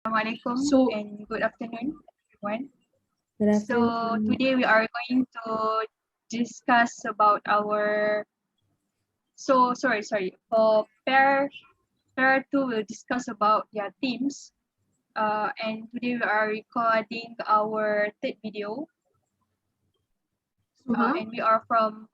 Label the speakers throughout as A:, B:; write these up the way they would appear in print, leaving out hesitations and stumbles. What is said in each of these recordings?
A: Assalamualaikum and good afternoon, everyone.
B: Good
A: So
B: afternoon.
A: today we are going to discuss about our. Sorry. For pair two, we'll discuss about their themes. And today we are recording our third video. And we are from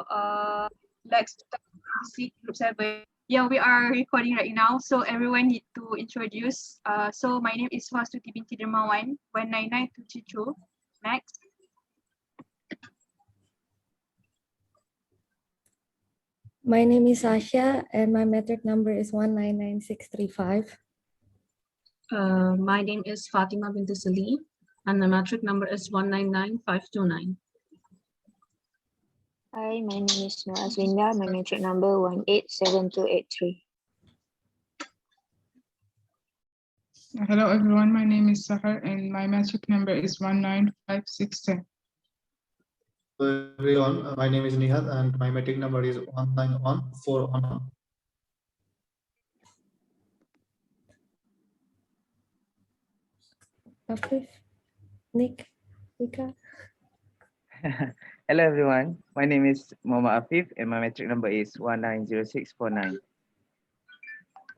A: LAX2026 group 7. Yeah, we are recording right now. So everyone need to introduce. So my name is Suhastuti Dermawan, 199232. Next.
B: My name is Sascha and my metric number is 199635.
C: My name is Fatima Binte Salim and the metric number is 199529.
D: Hi, my name is Nuraslinda. My metric number 187283.
E: Hello everyone, my name is Sahar and my metric number is 195610.
F: Hello everyone, my name is Nihad and my metric number is 191411.
B: Afif, Nick, Mikha.
G: Hello everyone, my name is Muhammad Afif and my metric number is 190649.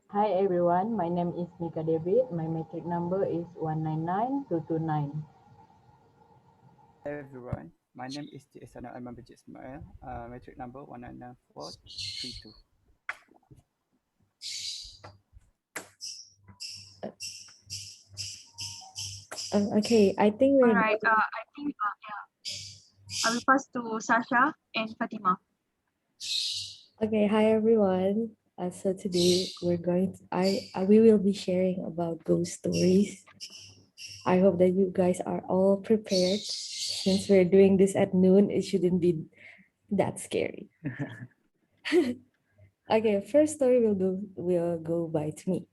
H: Hi everyone, my name is Mikha David. My metric number is 199229.
I: Hello everyone, my name is Ihsanul Ismail. Metric number 199432.
B: Okay, I think we're
A: Alright. I think I will pass to Sascha and Fatima.
B: okay. Hi everyone. So today we will be sharing about ghost stories. I hope that you guys are all prepared. Since we're doing this at noon, it shouldn't be that scary. Okay, first story will go by to me.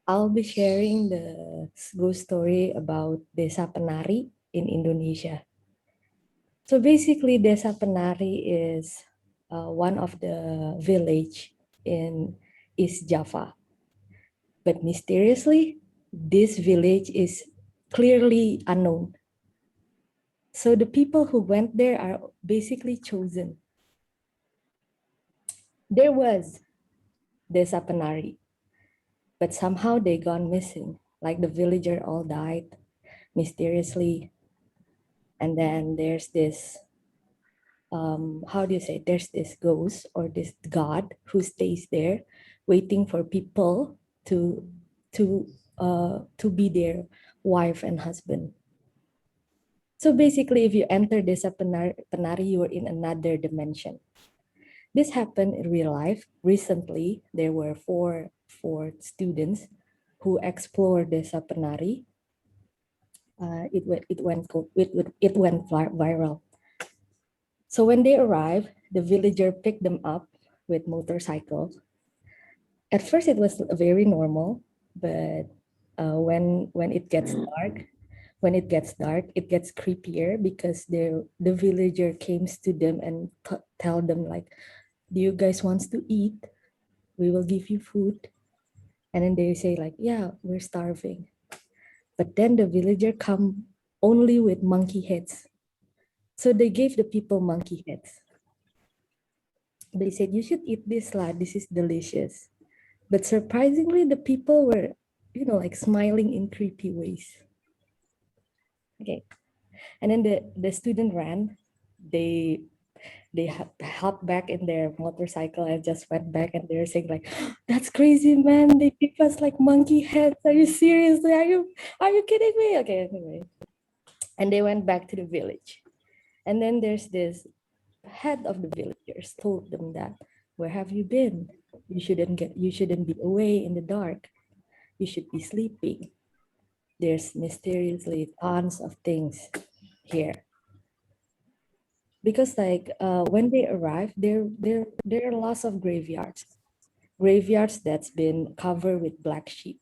B: I'll be sharing the ghost story about Desa Penari in Indonesia. So basically, Desa Penari is one of the village in East Java. But mysteriously, this village is clearly unknown. So the people who went there are basically chosen. There was Desa Penari, but somehow they gone missing. Like the villager all died mysteriously. And then there's this, there's this ghost or this god who stays there waiting for people to be their wife and husband. So basically, if you enter Desa Penari, you are in another dimension. This happened in real life. Recently, there were four students who explored Desa Penari. It went viral. So when they arrived, the villager picked them up with motorcycles. At first, it was very normal, but when it gets dark, it gets creepier because the villager comes to them and tell them like, "Do you guys want to eat? We will give you food." And then they say like, "Yeah, we're starving." But then the villager come only with monkey heads. So they gave the people monkey heads. They said, "You should eat this lah, this is delicious." But surprisingly, the people were, like smiling in creepy ways. Okay. And then the student ran. They hopped back in their motorcycle and just went back, and they're saying like, "That's crazy, man. They give us like monkey heads. Are you serious? Are you kidding me?" Okay, anyway. And they went back to the village. And then there's this head of the villagers told them that, "Where have you been? You shouldn't be away in the dark. You should be sleeping. There's mysteriously tons of things here." Because when they arrived, there are lots of graveyards that's been covered with black sheet.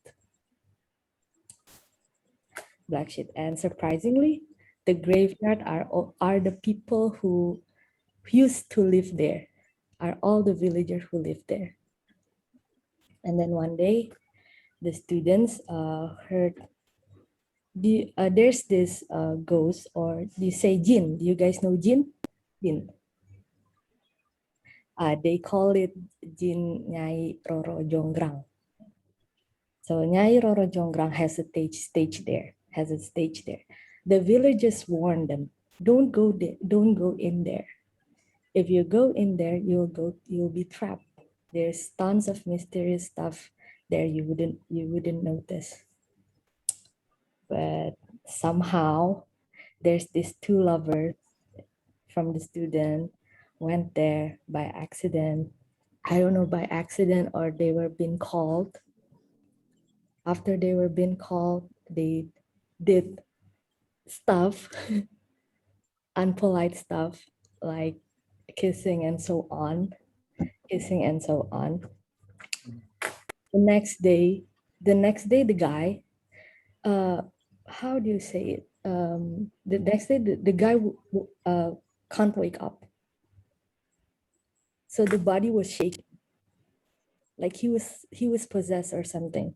B: And surprisingly, the graveyard are the people who used to live there, are all the villagers who live there. And then one day, the students heard there's this ghost, or do you say jinn? Do you guys know jinn? Jinn. They call it Jin Nyai Roro Jonggrang. So Nyai Roro Jonggrang has a stage there. The villagers warned them, don't go there, don't go in there. If you go in there, you'll be trapped. There's tons of mysterious stuff there you wouldn't notice. But somehow there's these two lovers from the student went there by accident. I don't know, by accident or they were being called. After they were being called, they did stuff, unpolite stuff like kissing and so on. The next day, the guy, how do you say it? The next day, the guy can't wake up. So the body was shaking, like he was possessed or something.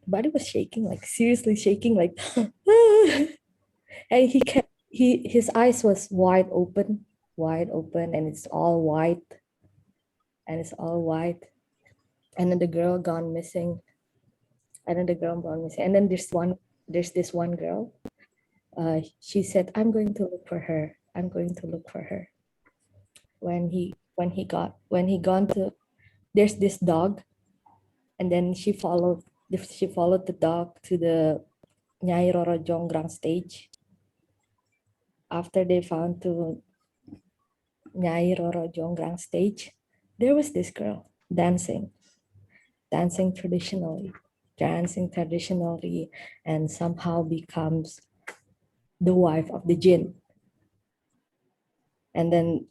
B: The body was shaking, like seriously shaking, like, and his eyes was wide open, and it's all white, and then the girl gone missing, and then there's this one girl. She said, I'm going to look for her. When he gone to, there's this dog, and then she followed the dog to the Nyai Roro Jonggrang stage. After they found to Nyai Roro Jonggrang stage, there was this girl dancing traditionally, and somehow becomes the wife of the jinn. And then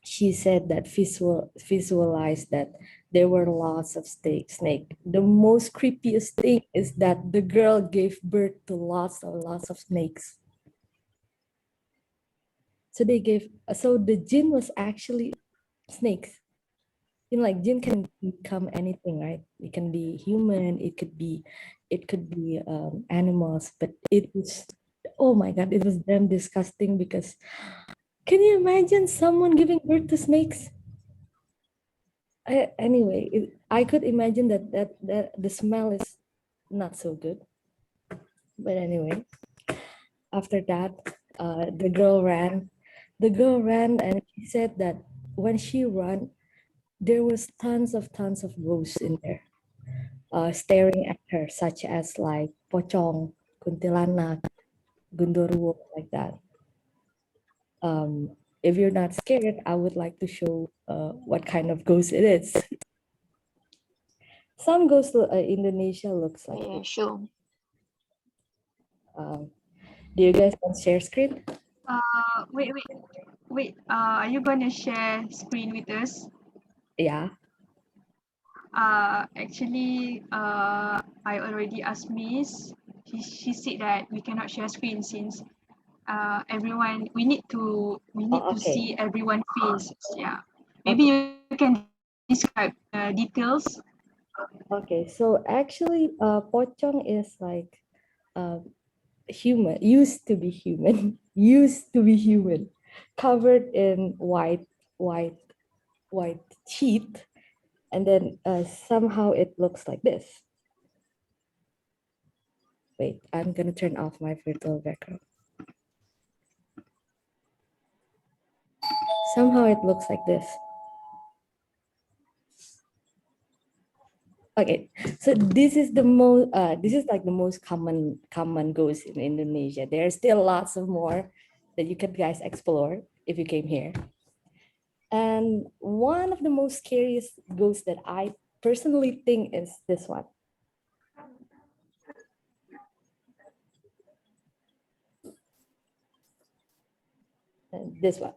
B: she said that visualized that there were lots of snakes. The most creepiest thing is that the girl gave birth to lots of snakes. So the jinn was actually snakes. Like jinn can become anything, right? It can be human, it could be animals, but it was, oh my God, it was damn disgusting because can you imagine someone giving birth to snakes? I could imagine that the smell is not so good. But anyway, after that, the girl ran, and she said that when she ran, there was tons of ghosts in there, staring at her, such as like pocong, kuntilanak, gundurwo, like that. If you're not scared, I would like to show what kind of ghost it is. Some ghosts Indonesia looks like.
D: Yeah, sure.
B: Do you guys want to share screen?
A: Wait. Are you gonna share screen with us?
B: Yeah.
A: Actually, I already asked Miss. She said that we cannot share screen since we need to see everyone's face. Yeah. Maybe you can describe details.
B: Okay, so actually, pocong is like human, used to be human, covered in white sheet, and then somehow it looks like this. Wait, I'm gonna turn off my virtual background. Somehow it looks like this. Okay, so this is the most. This is like the most common ghost in Indonesia. There are still lots of more that you could guys explore if you came here. And one of the most scariest ghosts that I personally think is this one. And this one.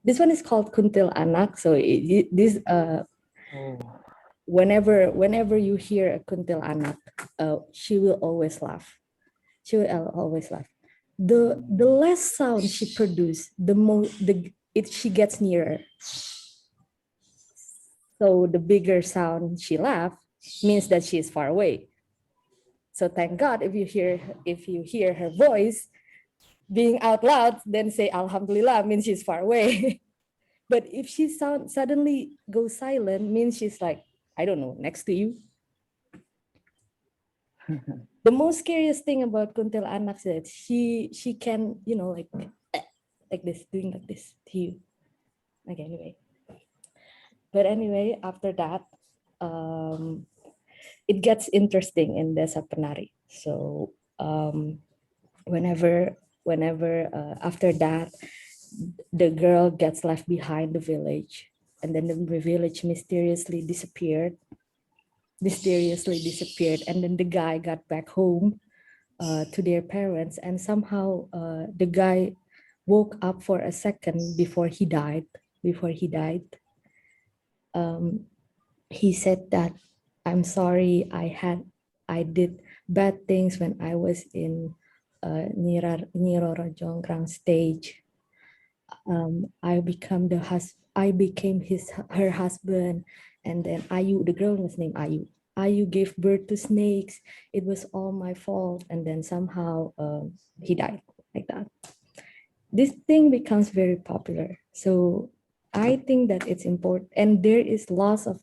B: This one is called Kuntil Anak. So whenever you hear a Kuntil Anak, she will always laugh. The less sound she produces, she gets nearer. So the bigger sound she laughed means that she is far away. So thank God if you hear her voice being out loud, then say Alhamdulillah means she's far away. But if she suddenly goes silent, means she's like, I don't know, next to you. The most scariest thing about kuntilanak is that she can, you know, like this, doing like this to you. Okay, anyway. But anyway, after that, it gets interesting in Desa Penari. So whenever after that, the girl gets left behind the village, and then the village mysteriously disappeared, and then the guy got back home to their parents, and somehow the guy woke up for a second before he died. He said that, I'm sorry, I did bad things when I was in Nyiroro Jonggrang stage. I became her husband, and then Ayu, the girl was named Ayu. Ayu gave birth to snakes. It was all my fault, and then somehow he died like that. This thing becomes very popular. So I think that it's important, and there is lots of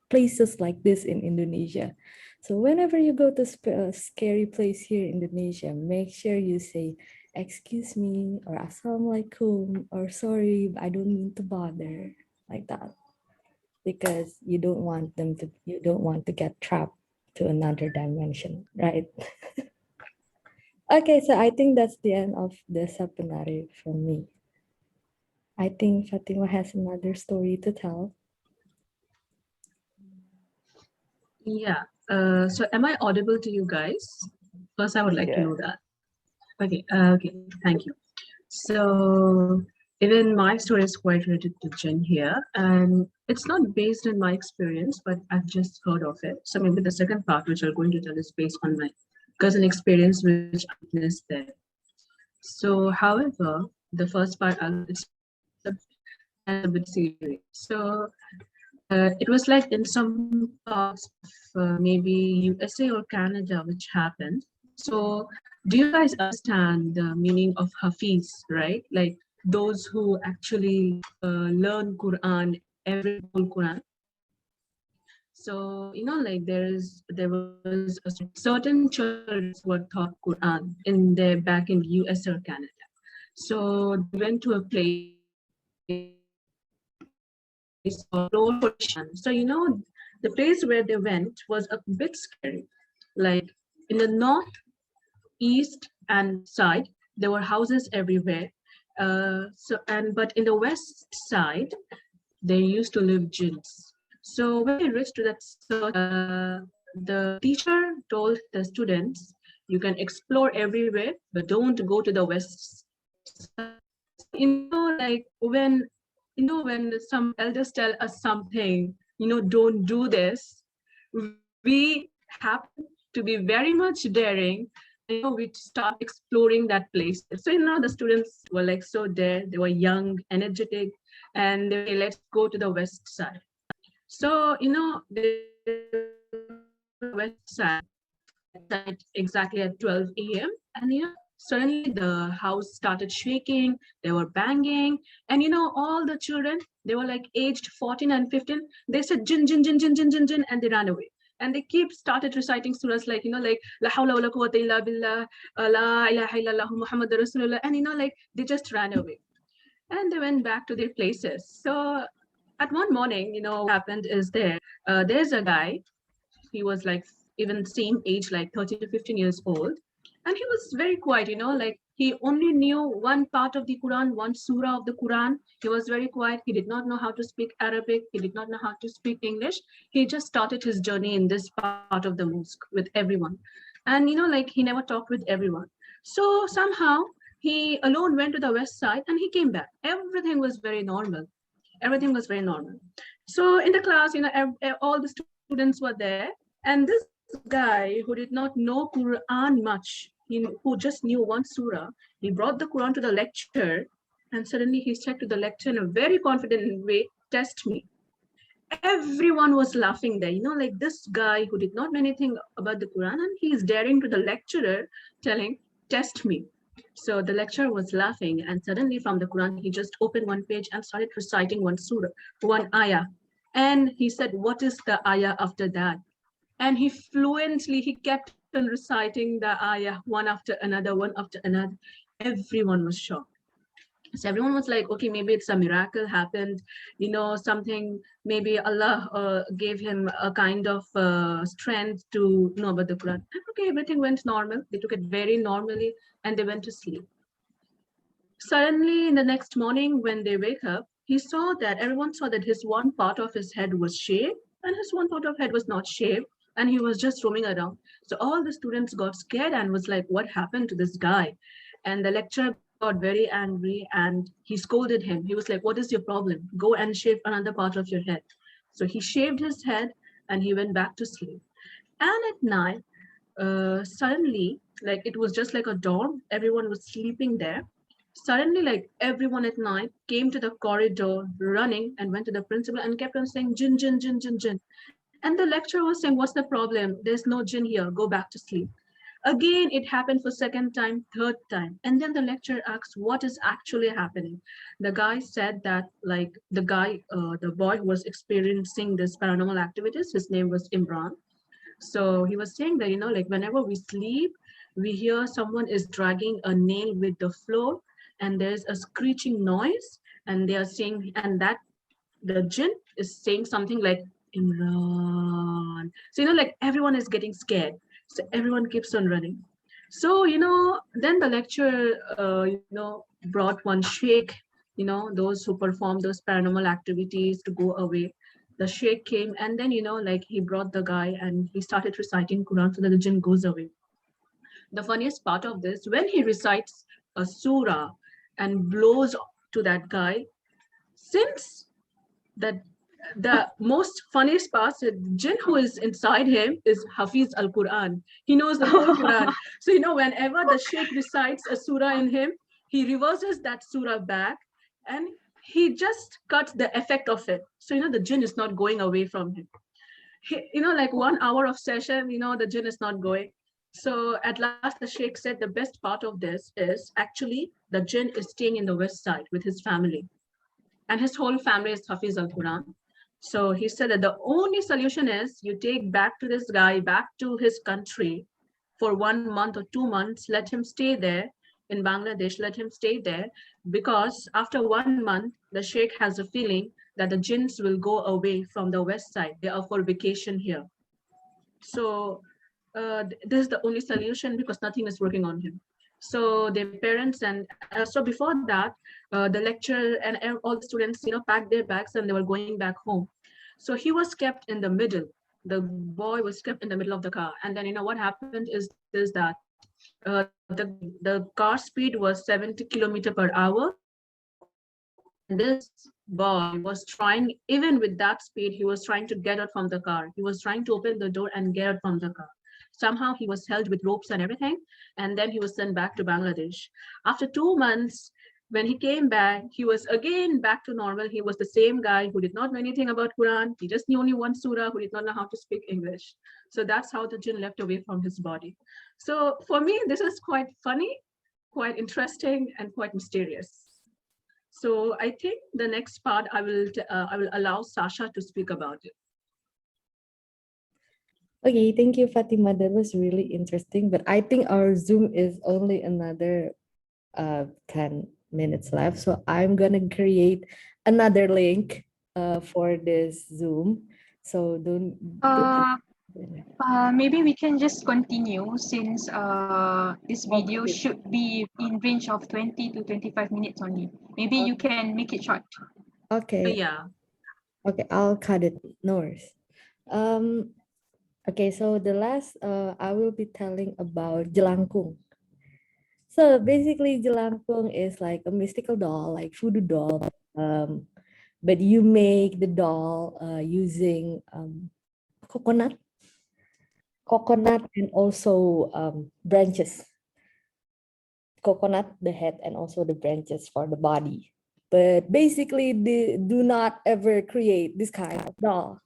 B: places like this in Indonesia. So whenever you go to a scary place here in Indonesia, make sure you say, excuse me, or assalamualaikum, or sorry, I don't mean to bother, like that. Because you don't want to get trapped to another dimension, right? Okay, so I think that's the end of the Penari from me. I think Fatima has another story to tell.
C: Yeah. So am I audible to you guys? First, I would like to know that. Okay. Okay. Thank you. So even my story is quite related to Jinn here, and it's not based on my experience, but I've just heard of it. So maybe the second part, which I'm going to tell, is based on my cousin experience, which I witnessed there. So, however, the first part, it's a bit serious. So it was like in some parts of maybe USA or Canada, which happened. So do you guys understand the meaning of Hafiz, right? Like those who actually learn Quran, every whole Quran. So, you know, like there was a certain church who were taught Quran back in US or Canada. So they went to a place. So, you know, the place where they went was a bit scary. Like in the north, east, and side, there were houses everywhere. But in the west side, there used to live jinns. So when they reached to that, the teacher told the students, you can explore everywhere, but don't go to the west side. You know, like when some elders tell us something, you know, don't do this, we happen to be very much daring. You know, we start exploring that place. So, you know, the students were like so there, they were young, energetic, and they were, let's go to the west side. So, you know, the west side exactly at 12 a.m. and, you know, suddenly the house started shaking, they were banging, and, you know, all the children, they were like aged 14 and 15, they said jinn, jinn, jinn, jinn, jinn, jinn, jinn, and they ran away. And they started reciting surahs like, you know, like la hawla wala quwwata illa billah, la ilaha illallah Muhammadur Rasulullah, and, you know, like they just ran away. And they went back to their places. So at one morning, you know, what happened is there's a guy, he was like even same age, like 13 to 15 years old. And he was very quiet, you know, like he only knew one part of the Quran, one surah of the Quran. He was very quiet. He did not know how to speak Arabic. He did not know how to speak English. He just started his journey in this part of the mosque with everyone. And, you know, like he never talked with everyone. So somehow he alone went to the west side and he came back. Everything was very normal. Everything was very normal. So in the class, you know, all the students were there. And this guy who did not know Quran much, who just knew one surah, he brought the Quran to the lecture, and suddenly he said to the lecturer in a very confident way, test me. everyone was laughing there. Like this guy who did not know anything about the Quran, and he is daring to the lecturer, telling, test me. So the lecturer was laughing, and suddenly from the Quran, he just opened one page and started reciting one surah, one ayah. And he said, what is the ayah after that? And he kept on reciting the ayah one after another, one after another. Everyone was shocked. So everyone was like, okay, maybe it's a miracle happened, something, maybe Allah gave him a kind of strength to know about the Quran. And okay, everything went normal. They took it very normally and they went to sleep. Suddenly, in the next morning, when they wake up, everyone saw that his one part of his head was shaved and his one part of head was not shaved, and he was just roaming around. So all the students got scared and was like, what happened to this guy? And the lecturer got very angry and he scolded him. He was like, what is your problem? Go and shave another part of your head. So he shaved his head and he went back to sleep. And at night, suddenly, like it was just like a dorm, everyone was sleeping there. Suddenly, like everyone at night came to the corridor running and went to the principal and kept on saying, jinn, jinn, jinn, jinn, jinn. And the lecturer was saying, what's the problem? There's no jinn here, go back to sleep. Again, it happened for second time, third time. And then the lecturer asked, what is actually happening? The guy said that like the boy who was experiencing this paranormal activities, his name was Imran. So he was saying that, like whenever we sleep, we hear someone is dragging a nail with the floor and there's a screeching noise and they are saying, and that the jinn is saying something like Imran. So, like everyone is getting scared. So everyone keeps on running. So, then the lecturer, brought one sheikh, those who perform those paranormal activities to go away. The sheikh came and then, like he brought the guy and he started reciting Quran so that the jinn goes away. The funniest part of this, when he recites a surah and blows to that guy, since that the most funniest part, the jinn who is inside him is Hafiz al-Quran. He knows the whole Quran. So, whenever the sheikh recites a surah in him, he reverses that surah back and he just cuts the effect of it. So, the jinn is not going away from him. Like 1 hour of session, the jinn is not going. So at last the sheikh said the best part of this is actually the jinn is staying in the west side with his family. And his whole family is Hafiz al-Quran. So he said that the only solution is you take back to this guy, back to his country for 1 month or 2 months, let him stay there in Bangladesh, let him stay there, because after 1 month, the sheikh has a feeling that the jinns will go away from the west side. They are for vacation here. So this is the only solution because nothing is working on him. So their parents and so before that, the lecturer and all the students, packed their bags and they were going back home. So he was kept in the middle. The boy was kept in the middle of the car. And then, what happened is that the car speed was 70 kilometers per hour. And this boy was trying, even with that speed, he was trying to get out from the car. He was trying to open the door and get out from the car. Somehow he was held with ropes and everything, and then he was sent back to Bangladesh. After 2 months, when he came back, he was again back to normal. He was the same guy who did not know anything about Quran. He just knew only one surah, who did not know how to speak English. So that's how the jinn left away from his body. So for me, this is quite funny, quite interesting, and quite mysterious. So I think the next part I will allow Sascha to speak about it.
B: Okay, thank you, Fatima. That was really interesting. But I think our Zoom is only another 10 minutes left. So I'm gonna create another link for this Zoom. So don't
A: maybe we can just continue since this video should be in range of 20 to 25 minutes only. Maybe you can make it short.
B: Okay.
C: Yeah.
B: Okay, I'll cut it. No worries. Okay, so the last I will be telling about jelangkung. So basically, jelangkung is like a mystical doll, like voodoo doll. But you make the doll using coconut, and also branches. Coconut, the head, and also the branches for the body. But basically, do not ever create this kind of doll.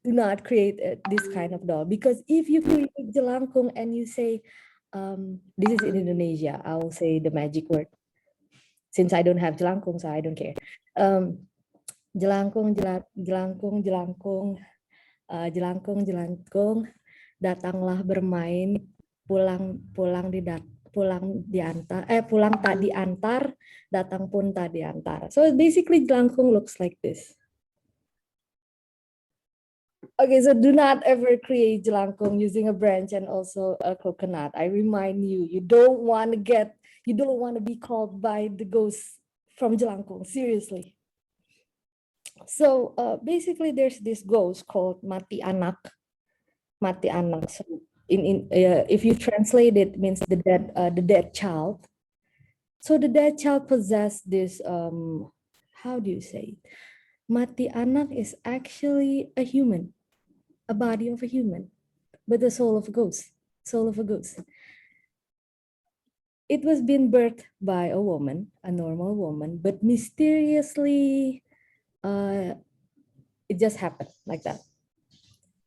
B: Do not create this kind of doll, because if you create jelangkung and you say, this is in Indonesia, I will say the magic word. Since I don't have jelangkung, so I don't care. Jelangkung, jelangkung, jelangkung, jelangkung, jelangkung, datanglah bermain, pulang tak diantar, datang pun tak diantar. So basically jelangkung looks like this. Okay, so do not ever create jelangkung using a branch and also a coconut. I remind you, you don't want to be called by the ghost from jelangkung, seriously. So basically there's this ghost called mati anak. Mati anak. So if you translate it, it means the dead child. So the dead child possessed this, how do you say it? Mati anak is actually a human, a body of a human, but the soul of a ghost, It was being birthed by a woman, a normal woman, but mysteriously, it just happened like that.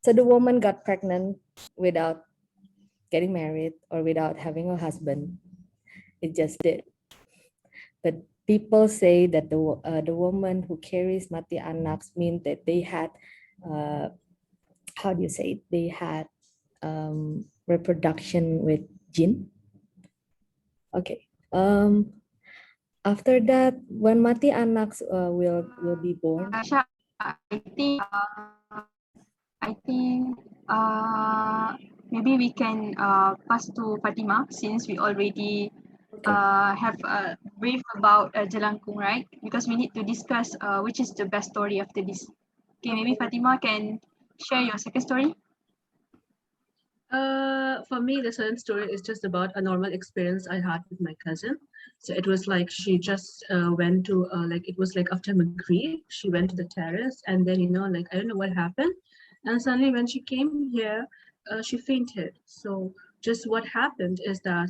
B: So the woman got pregnant without getting married or without having a husband. It just did. But people say that the woman who carries mati anaks mean that they had, how do you say it? They had reproduction with jinn. Okay. After that, when mati anaks will be born.
A: I think maybe we can pass to Fatima, since we already have a brief about jelangkung, right? Because we need to discuss which is the best story after this. Okay, maybe Fatima can share your second story.
C: For me, the second story is just about a normal experience I had with my cousin. So it was like she just went to it was like after Maghrib, she went to the terrace, and then I don't know what happened, and suddenly when she came here, she fainted. So just what happened is that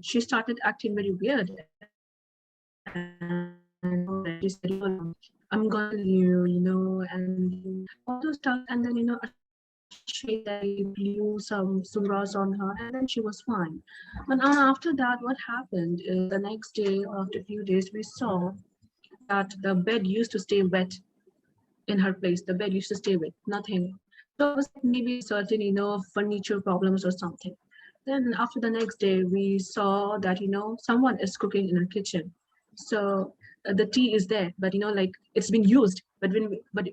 C: she started acting very weird, and she said, I'm gonna you, and all those stuff, and then she blew some surahs on her, and then she was fine. But after that, what happened is the next day, after a few days, we saw that the bed used to stay wet in her place. The bed used to stay wet, nothing. So it was maybe certain, furniture problems or something. Then after the next day, we saw that, someone is cooking in her kitchen. So the tea is there, but it's been used. But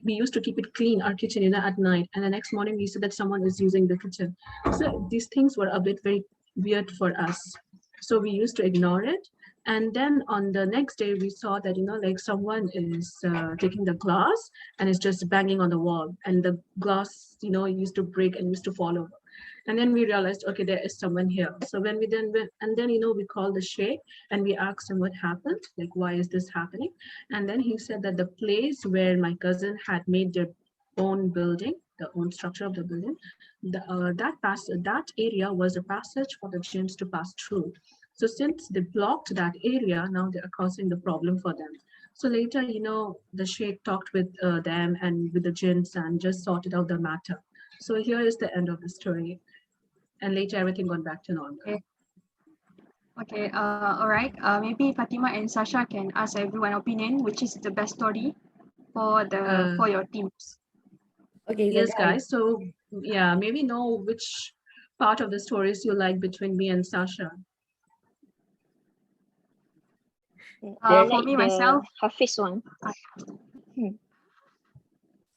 C: we used to keep it clean, our kitchen, at night. And the next morning we said that someone is using the kitchen. So these things were a bit very weird for us. So we used to ignore it. And then on the next day we saw that, someone is taking the glass and is just banging on the wall. And the glass, used to break and used to fall over. And then we realized, okay, there is someone here. So when we then went, and then, we called the sheikh and we asked him what happened, like, why is this happening? And then he said that the place where my cousin had made their own building, the own structure of the building, that area was a passage for the jinns to pass through. So since they blocked that area, now they are causing the problem for them. So later, the sheikh talked with them and with the jinns and just sorted out the matter. So here is the end of the story. And later everything got back to normal.
A: Okay, all right. Maybe Fatima and Sascha can ask everyone opinion, which is the best story for your teams.
B: Okay.
C: Yes, guys. So yeah, maybe know which part of the stories you like between me and Sascha.
A: For me, myself,
D: Hafiz one.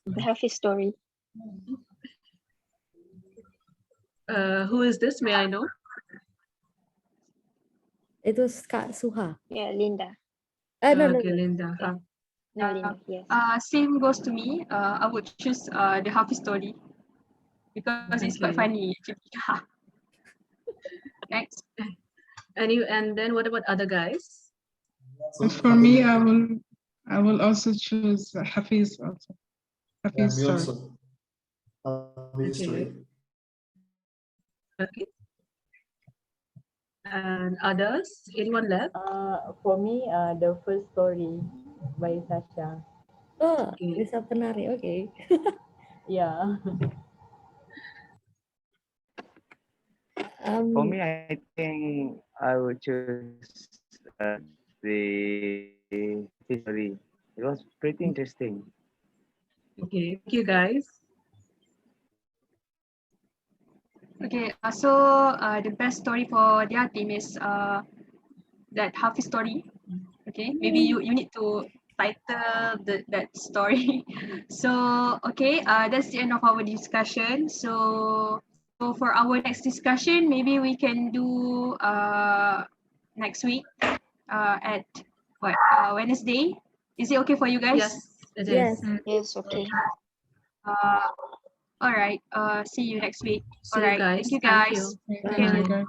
D: The Hafiz story.
C: Who is this? May I know?
B: It was Kak Suha.
D: Yeah, Linda.
B: No,
C: Linda.
D: Yeah. No, Linda, yes.
A: Same goes to me. I would choose the Hafiz story because it's quite funny. Next.
C: And then what about other guys?
E: For me, I will also choose Hafiz also. Hafiz story.
C: Okay. And others? Anyone left?
H: For me, the first story by Sascha.
B: Oh,
C: Okay.
B: Lisa Penari. Okay.
H: Yeah.
G: For me, I think I would choose the history. It was pretty interesting.
C: Okay, thank you guys.
A: Okay, so the best story for their team is that Hafiz story. Okay, maybe you need to title that story. So okay, that's the end of our discussion. So for our next discussion, maybe we can do next week at what Wednesday. Is it okay for you guys?
C: Yes, it
B: Yes.
C: is.
D: Yes, okay.
A: All right. See you next week.
C: See
A: All
C: you
A: right.
C: guys.
A: Thank you
C: Thank
A: guys.
C: you.
B: Bye.
E: Thank you,
A: Okay.
E: guys.